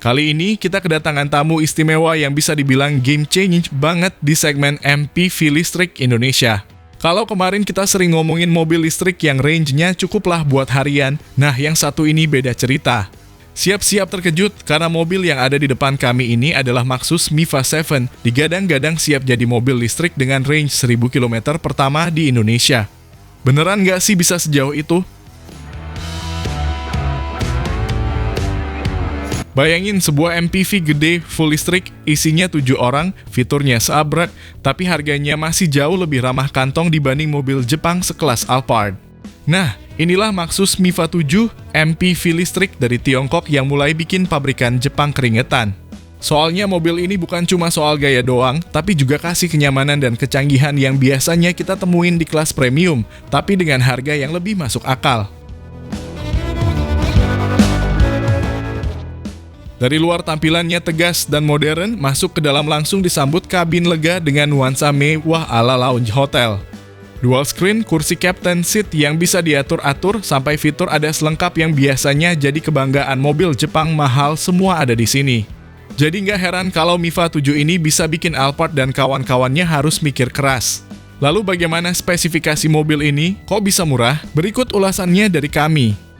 Kali ini kita kedatangan tamu istimewa yang bisa dibilang game change banget di segmen MPV listrik Indonesia. Kalau kemarin kita sering ngomongin mobil listrik yang range-nya cukuplah buat harian, nah yang satu ini beda cerita. Siap-siap terkejut karena mobil yang ada di depan kami ini adalah Maxus Miva 7, digadang-gadang siap jadi mobil listrik dengan range 1000 km pertama di Indonesia. Beneran nggak sih bisa sejauh itu? Bayangin sebuah MPV gede full listrik, isinya 7 orang, fiturnya seabrak, tapi harganya masih jauh lebih ramah kantong dibanding mobil Jepang sekelas Alphard. Nah, inilah Maxus Miva 7 MPV listrik dari Tiongkok yang mulai bikin pabrikan Jepang keringetan. Soalnya mobil ini bukan cuma soal gaya doang, tapi juga kasih kenyamanan dan kecanggihan yang biasanya kita temuin di kelas premium, tapi dengan harga yang lebih masuk akal. Dari luar tampilannya tegas dan modern, masuk ke dalam langsung disambut kabin lega dengan nuansa mewah ala lounge hotel. Dual screen, kursi captain seat yang bisa diatur-atur, sampai fitur ada selengkap yang biasanya jadi kebanggaan mobil Jepang mahal semua ada di sini. Jadi nggak heran kalau Miva 7 ini bisa bikin Alphard dan kawan-kawannya harus mikir keras. Lalu bagaimana spesifikasi mobil ini? Kok bisa murah? Berikut ulasannya dari kami.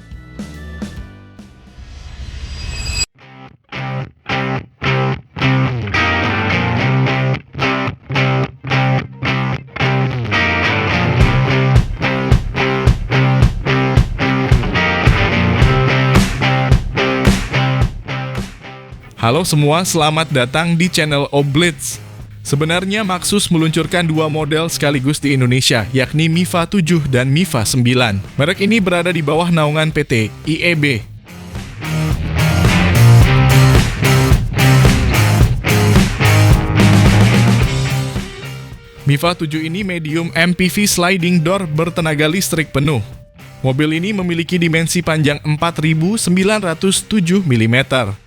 Halo semua, selamat datang di channel Oblitz. Sebenarnya Maxus meluncurkan 2 model sekaligus di Indonesia, yakni Miva 7 dan Miva 9. Merek ini berada di bawah naungan PT IEB. Miva 7 ini medium MPV sliding door bertenaga listrik penuh. Mobil ini memiliki dimensi panjang 4.907 mm,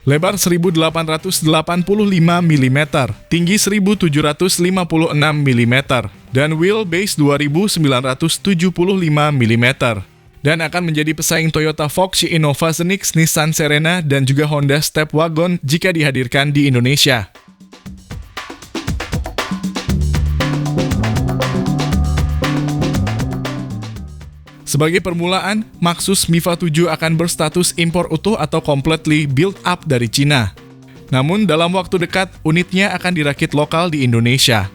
lebar 1.885 mm, tinggi 1.756 mm, dan wheelbase 2.975 mm. Dan akan menjadi pesaing Toyota Foxy Innova Zenix, Nissan Serena, dan juga Honda Stepwagon jika dihadirkan di Indonesia. Sebagai permulaan, Maxus Miva 7 akan berstatus impor utuh atau completely built up dari Cina. Namun dalam waktu dekat, unitnya akan dirakit lokal di Indonesia.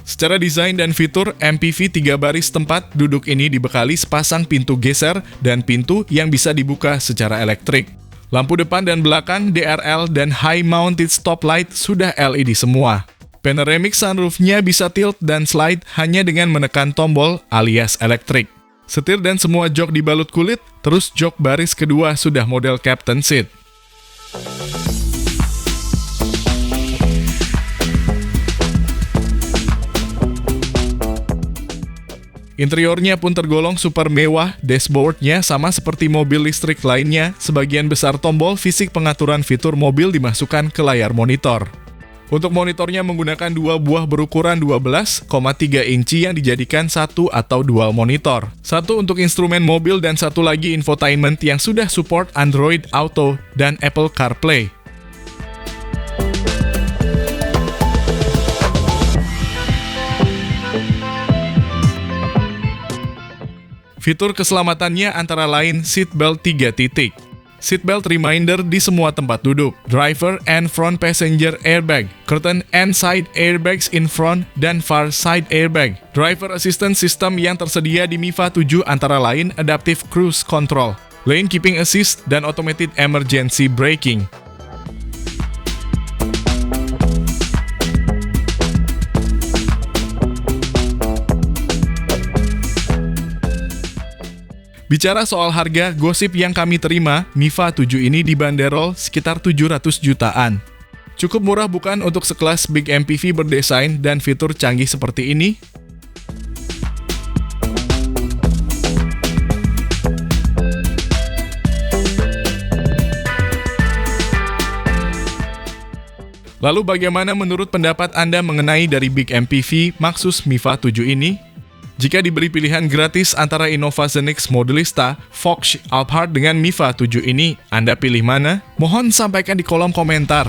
Secara desain dan fitur, MPV 3 baris tempat duduk ini dibekali sepasang pintu geser dan pintu yang bisa dibuka secara elektrik. Lampu depan dan belakang, DRL, dan high mounted stop light sudah LED semua. Panoramic sunroofnya bisa tilt dan slide hanya dengan menekan tombol alias elektrik. Setir dan semua jok dibalut kulit, terus jok baris kedua sudah model captain seat. Interiornya pun tergolong super mewah, dashboardnya sama seperti mobil listrik lainnya, sebagian besar tombol fisik pengaturan fitur mobil dimasukkan ke layar monitor. Untuk monitornya menggunakan 2 buah berukuran 12,3 inci yang dijadikan satu atau dual monitor. Satu untuk instrumen mobil dan satu lagi infotainment yang sudah support Android Auto dan Apple CarPlay. Fitur keselamatannya antara lain seatbelt 3 titik, seatbelt reminder di semua tempat duduk, driver and front passenger airbag, curtain and side airbags in front dan far side airbag. Driver assistance system yang tersedia di Miva 7 antara lain adaptive cruise control, lane keeping assist, dan automated emergency braking. Bicara soal harga, gosip yang kami terima, Miva 7 ini dibanderol sekitar 700 jutaan. Cukup murah bukan untuk sekelas big MPV berdesain dan fitur canggih seperti ini? Lalu bagaimana menurut pendapat Anda mengenai dari big MPV Maxus Miva 7 ini? Jika diberi pilihan gratis antara Innova Zenix Modelista, Fox Alphard dengan Miva 7 ini, Anda pilih mana? Mohon sampaikan di kolom komentar.